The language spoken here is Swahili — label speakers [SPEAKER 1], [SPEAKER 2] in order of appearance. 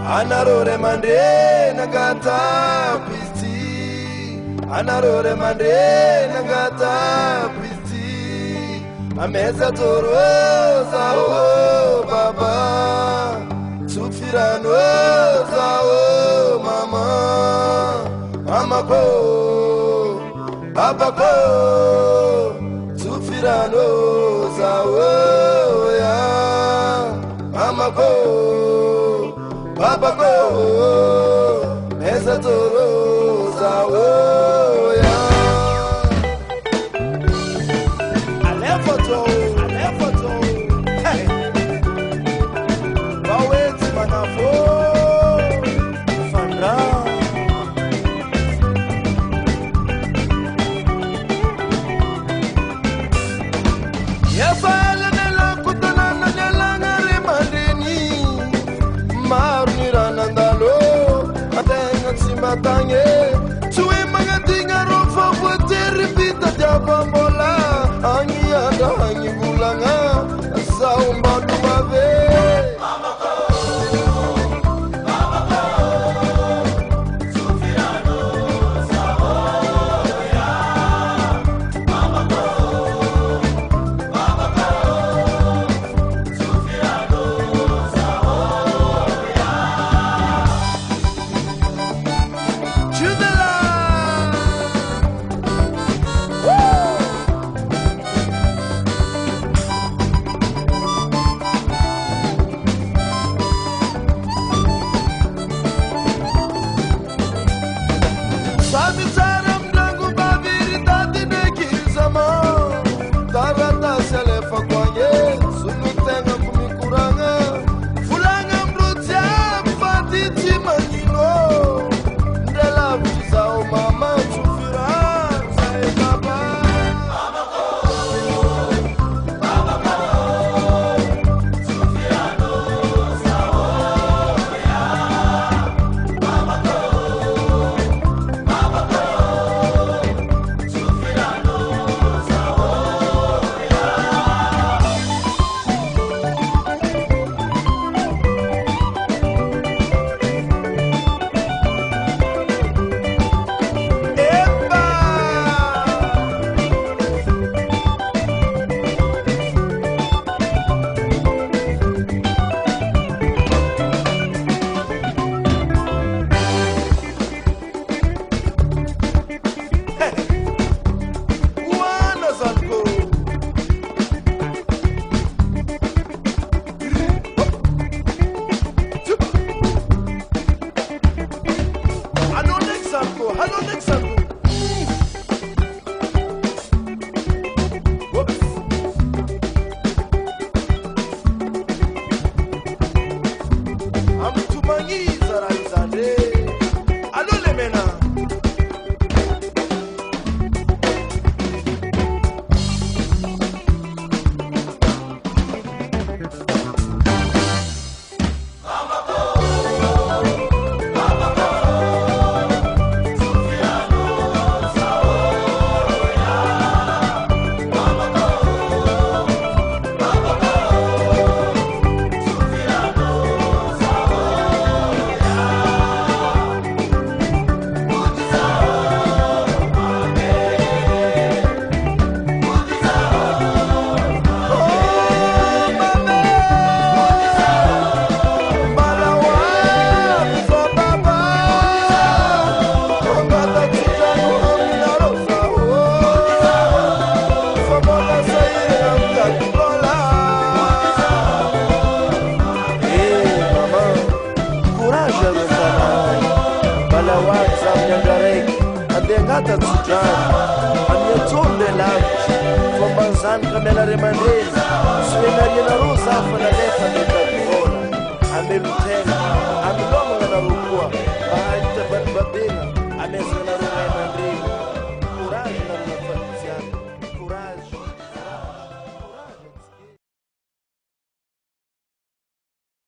[SPEAKER 1] Anarore mande nagata pisti, anarore mande nagata pisti, ameza toro zao baba, sufirano zao mama, mama ko, baba ko, sufirano zao ya, mama ko. Papa go, mesa toro zawo ya. Alefoto, hey. Baweti manafo, fandra. Yes, I nela kutana na nela ngare mandeni. Nandalo, atenga simatanye, suwe mga tingaro fa pwede ripita jabambola, angi anda angi bulanga, sa umbatu ave.
[SPEAKER 2] Ngata tsudrani amyetonde lavi fombazani kamela remandeni suenariena rosa afana lefa nekabivola